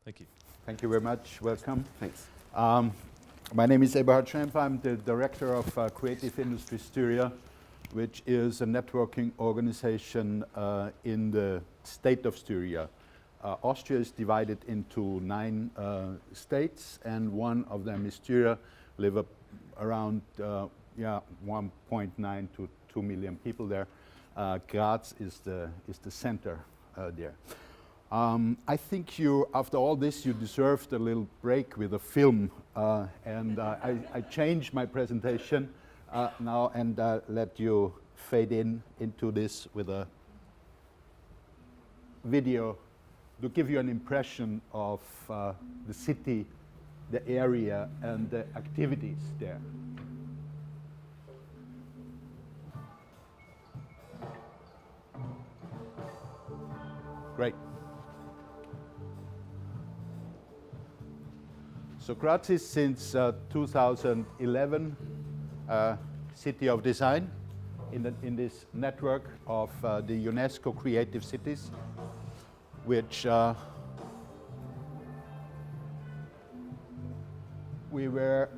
Thank you. Thank you very much. Welcome. Thanks. My name is Eberhard Schrempf. I'm the director of Creative Industry Styria, which is a networking organization in the state of Styria. Austria is divided into 9 states, and one of them is Styria. Live around 1.9 to 2 million people there. Graz is the center there. I think you, after all this, you deserved a little break with a film, and I changed my presentation now and let you fade into this with a video to give you an impression of the city, the area, and the activities there. Great. So Graz is since 2011 City of Design in this network of the UNESCO Creative Cities, which we were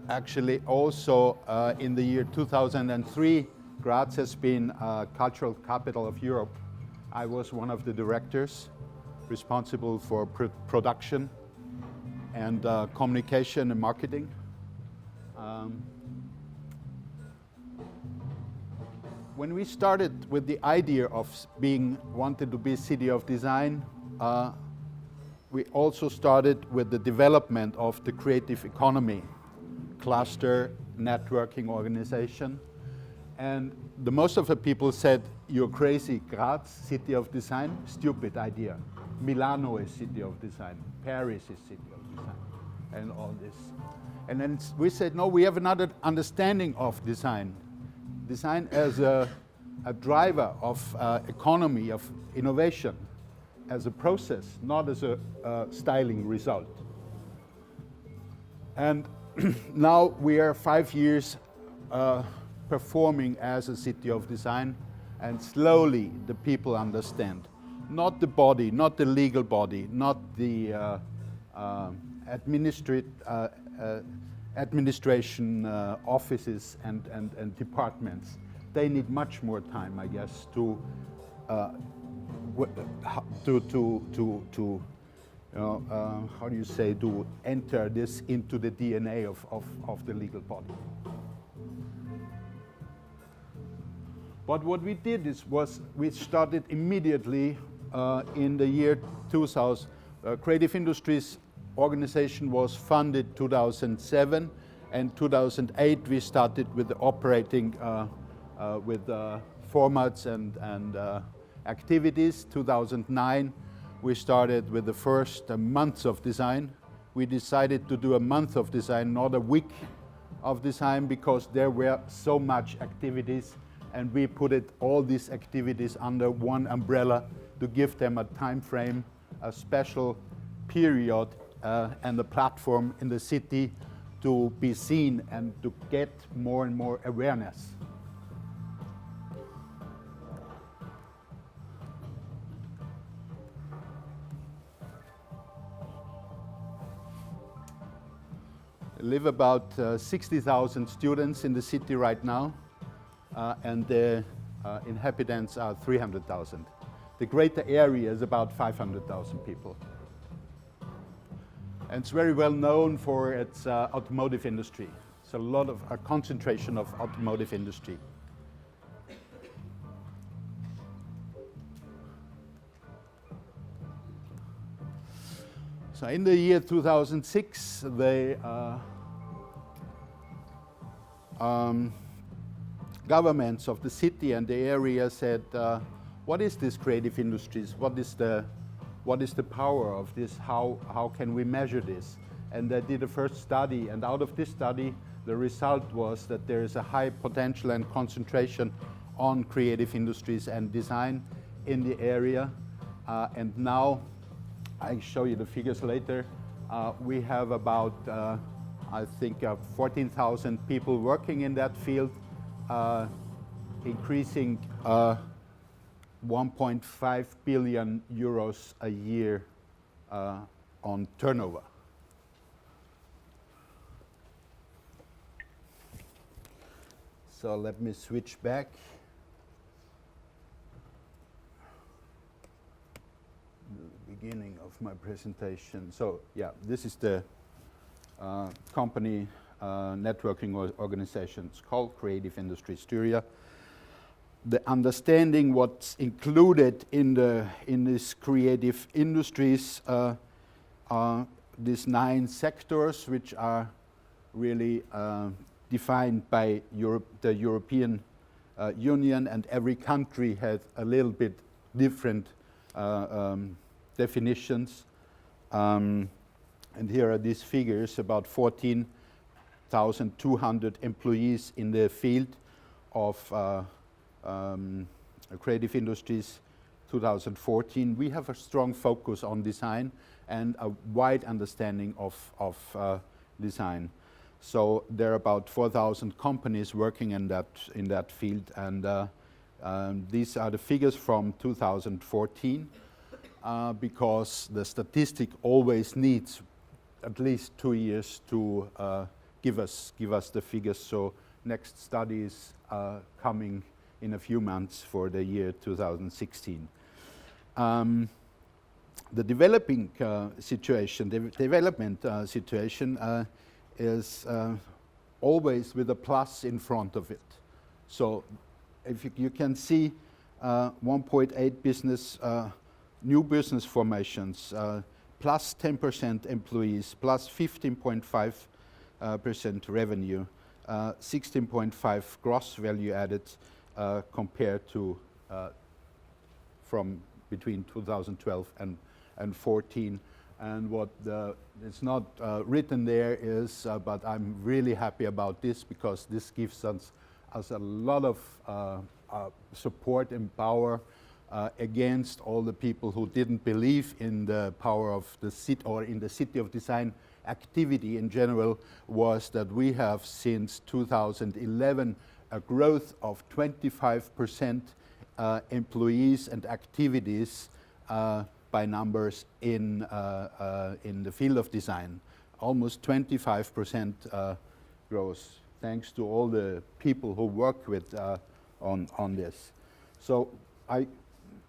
actually also in the year 2003. Graz has been cultural capital of Europe. I was one of the directors responsible for production and communication and marketing. When we started with the idea of wanted to be a city of design, we also started with the development of the creative economy, cluster, networking organization. And most of the people said, "You're crazy, Graz, city of design, stupid idea. Milano is city of design, Paris is city of design," and all this. And then we said, no, we have another understanding of design. Design as a driver of economy, of innovation, as a process, not as a styling result. And now we are 5 years performing as a city of design, and slowly the people understand. Not the body, not the legal body, not the administration offices and departments. They need much more time, I guess, to how do you say, to enter this into the DNA of the legal body. But what we did was we started immediately in the year 2000. Creative Industries organization was funded 2007, and 2008 we started with the operating with formats and activities. 2009 we started with the first months of design. We decided to do a month of design, not a week of design, because there were so much activities, and we put all these activities under one umbrella to give them a time frame, a special period, and a platform in the city to be seen and to get more and more awareness. Live about 60,000 students in the city right now, and the inhabitants are 300,000. The greater area is about 500,000 people. And it's very well known for its automotive industry. It's a lot of a concentration of automotive industry. So in the year 2006, the governments of the city and the area said, what is this creative industries? What is the power of this? How can we measure this? And they did a first study, and out of this study, the result was that there is a high potential and concentration on creative industries and design in the area. And now, I'll show you the figures later, we have about, I think, 14,000 people working in that field, increasing 1.5 billion euros a year on turnover. So let me switch back. The beginning of my presentation. So yeah, this is the company networking organization. It's called Creative Industries Styria. The understanding what's included in this creative industries are these 9 sectors, which are really defined by the European Union, and every country has a little bit different definitions. And here are these figures, about 14,200 employees in the field of creative industries 2014. We have a strong focus on design and a wide understanding of design. So there are about 4,000 companies working in that field, and these are the figures from 2014, because the statistic always needs at least 2 years to give us the figures. So next study is coming in a few months for the year 2016. The development situation is always with a plus in front of it. So if you can see 1.8 new business formations, plus 10% employees, plus 15.5% revenue, 16.5 gross value added compared to from between 2012 and 14. And what it's not written there is, but I'm really happy about this, because this gives us a lot of support and power against all the people who didn't believe in the power of the city, or in the City of Design activity in general, was that we have since 2011 a growth of 25% employees and activities by numbers in the field of design. Almost 25% growth, thanks to all the people who work with on this. So I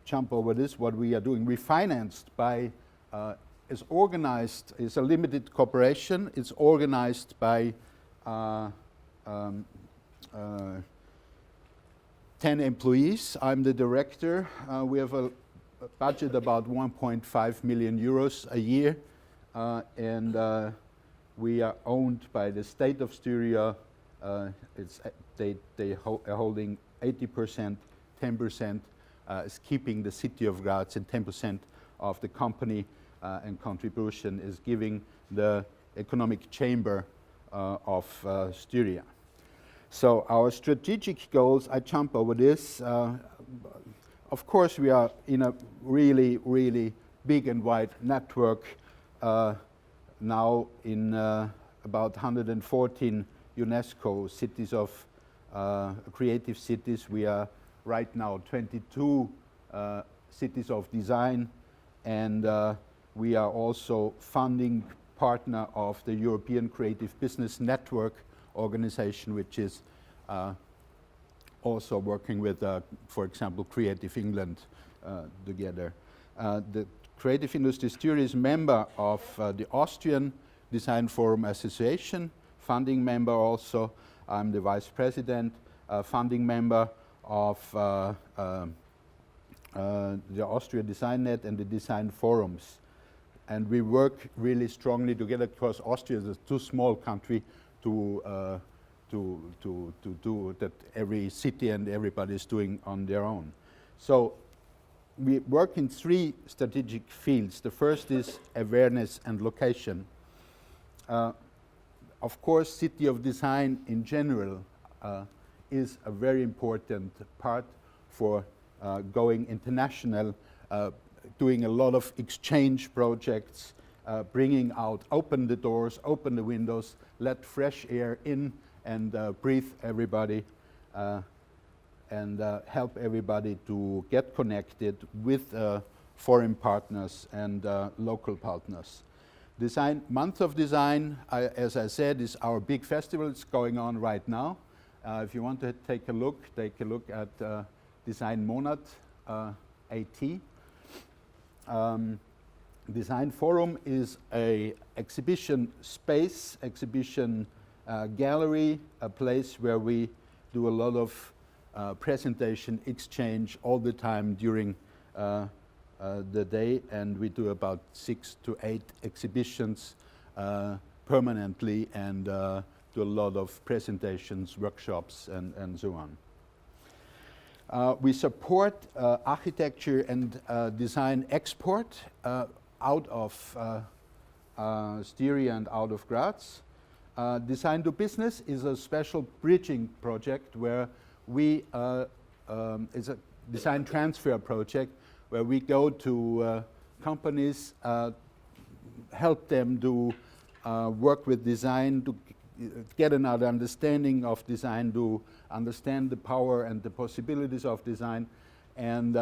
jump over this, what we are doing. We financed by, is organized, is a limited corporation. It's organized by 10 employees. I'm the director. We have a budget about 1.5 million euros a year, and we are owned by the state of Styria. They are holding 80%, 10% is keeping the city of Graz, and 10% of the company and contribution is giving the economic chamber of Styria. So our strategic goals, I jump over this. Of course, we are in a really, really big and wide network now in about 114 UNESCO cities of creative cities. We are right now 22 cities of design, and we are also funding partner of the European Creative Business Network organization, which is also working with, for example, Creative England together. The Creative Industries Styria is member of the Austrian Design Forum Association, funding member also. I'm the vice president, funding member of the Austria Design Net and the Design Forums. And we work really strongly together, because Austria is a too small country to do that every city and everybody is doing on their own. So we work in 3 strategic fields. The first is awareness and location. Of course, City of Design in general is a very important part for going international, doing a lot of exchange projects, bringing out, open the doors, open the windows, let fresh air in, and breathe everybody, and help everybody to get connected with foreign partners and local partners. Month of Design, as I said, is our big festival. It's going on right now. If you want to take a look at Design Monat AT. Design Forum is a exhibition space, exhibition gallery, a place where we do a lot of presentation exchange all the time during the day, and we do about 6 to 8 exhibitions permanently, and do a lot of presentations, workshops, and so on. We support architecture and design export out of Styria and out of Graz. Design to Business is a special bridging project where we, it's a design transfer project where we go to companies, help them to work with design, to get another understanding of design, to understand the power and the possibilities of design, and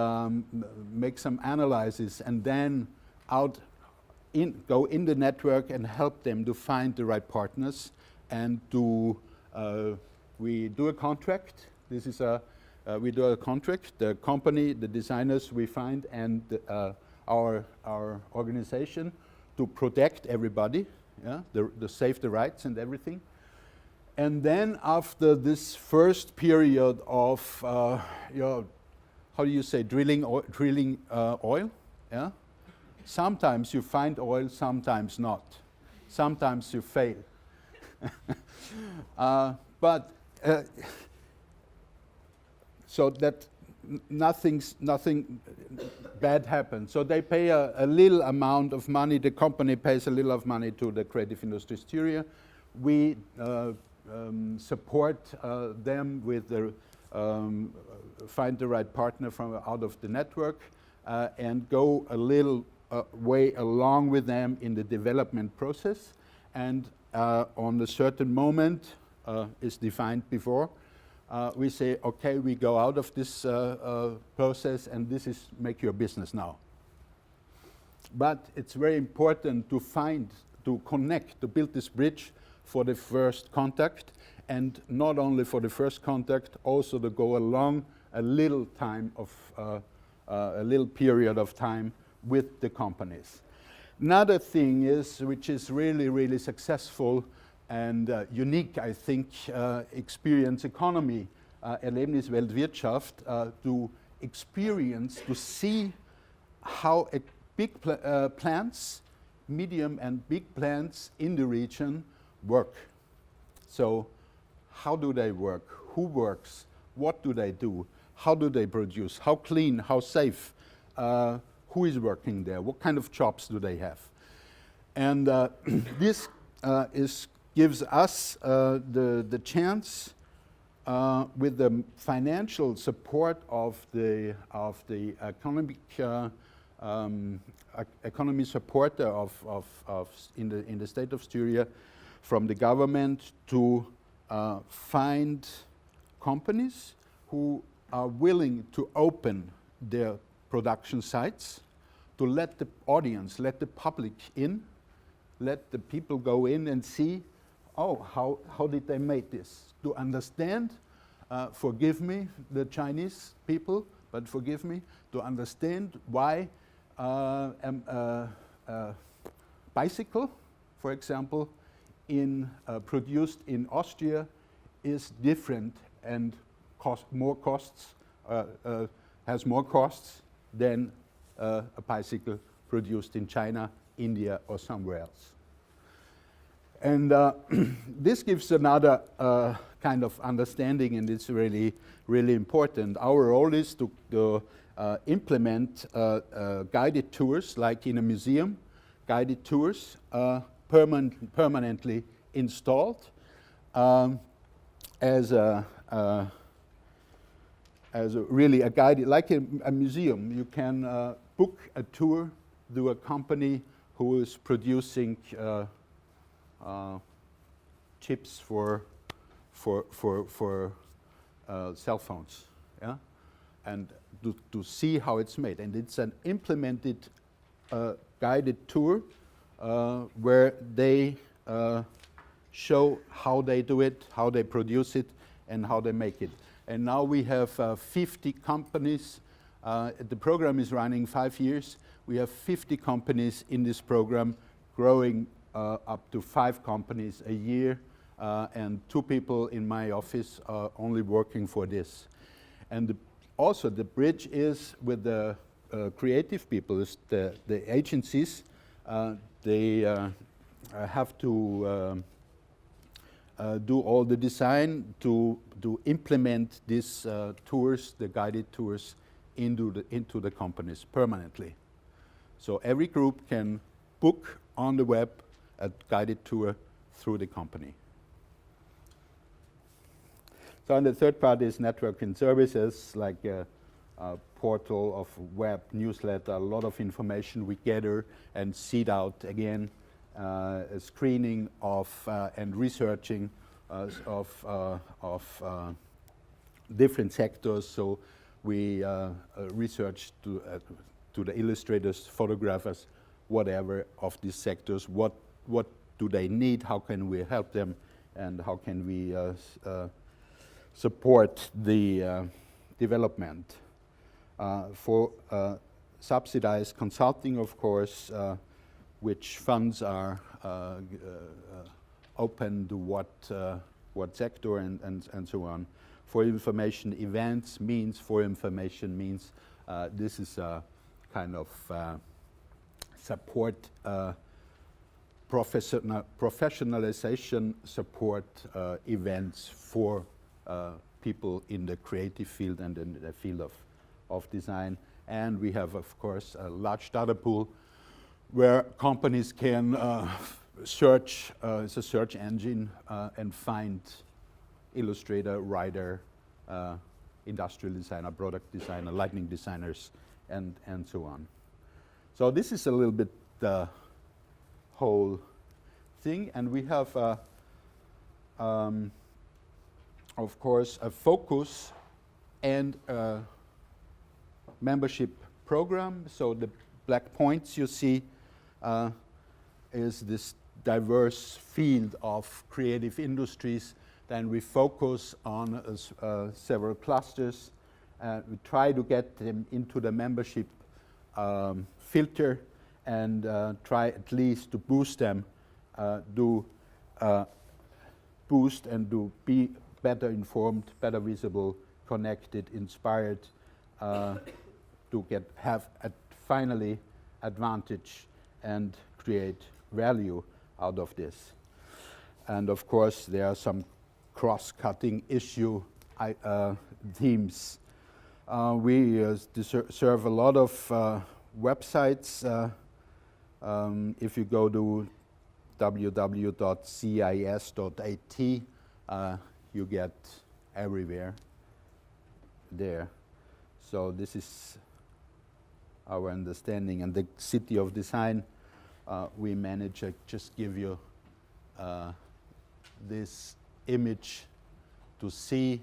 make some analysis, and then go in the network and help them to find the right partners, and we do a contract. This is we do a contract. The company, the designers we find, and our organization to protect everybody, yeah, to save the rights and everything. And then after this first period of, how do you say, drilling oil, yeah? Sometimes you find oil, sometimes not. Sometimes you fail. So that nothing bad happens. So they pay a little amount of money. The company pays a little of money to the creative industry Styria. We support them with the find the right partner from out of the network, and go a little way along with them in the development process. And on a certain moment is defined before, we say, okay, we go out of this process, and this is make your business now. But it's very important to connect, to build this bridge for the first contact, and not only for the first contact, also to go along a little time of a little period of time with the companies. Another thing is, which is really, really successful and unique, I think, experience economy, Erlebnis Weltwirtschaft, to experience, to see how big plants, medium and big plants in the region work. So how do they work? Who works? What do they do? How do they produce? How clean? How safe? Who is working there? What kind of jobs do they have? And this gives us the chance, with the financial support of the economy supporter in the state of Styria, from the government, to find companies who are willing to open their production sites, to let the audience, let the public in, let the people go in and see, oh, how did they make this? To understand, forgive me, the Chinese people, but forgive me, to understand why a bicycle, for example, produced in Austria is different and has more costs than a bicycle produced in China, India, or somewhere else. And this gives another kind of understanding, and it's really, really important. Our role is to implement guided tours, like in a museum, guided tours, permanently installed as really a guide, like a museum. You can book a tour through a company who is producing chips for cell phones, yeah, and to see how it's made. And it's an implemented guided tour where they show how they do it, how they produce it, and how they make it. And now we have 50 companies. The program is running 5 years. We have 50 companies in this program, growing up to 5 companies a year, and 2 people in my office are only working for this. And also the bridge is with the creative people, the agencies. They have to do all the design to implement these tours, the guided tours, into the companies permanently. So every group can book on the web a guided tour through the company. So and the third part is networking services, like a portal of web, newsletter, a lot of information we gather and seed out again, a screening of and researching of different sectors. So we research to the illustrators, photographers, whatever of these sectors, what do they need, how can we help them, and how can we support the development. For subsidized consulting, of course, which funds are open to what sector and so on. For information events means, this is a kind of support, professionalization support events for people in the creative field and in the field of design. And we have, of course, a large data pool where companies can search, it's a search engine, and find illustrator, writer, industrial designer, product designer, lighting designers, and so on. So this is a little bit the whole thing, and we have, of course, a focus and a membership program. So the black points you see is this diverse field of creative industries. Then we focus on several clusters. We try to get them into the membership filter and try at least to boost them, boost and to be better informed, better visible, connected, inspired, to have finally advantage and create value out of this. And of course, there are some cross-cutting issue themes. We serve a lot of websites. If you go to www.cis.at, you get everywhere there. So this is our understanding. And the City of Design, we manage, I just give you this image to see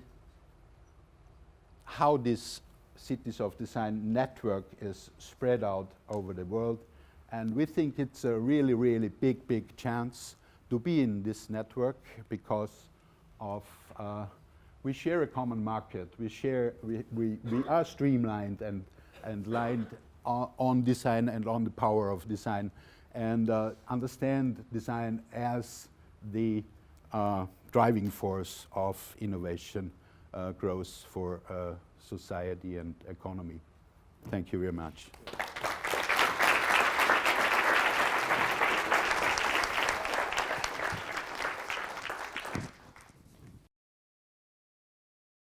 how this Cities of Design network is spread out over the world. And we think it's a really, really big chance to be in this network because of we share a common market. We are streamlined and lined on design and on the power of design, and understand design as the driving force of innovation, growth for society and economy. Thank you very much.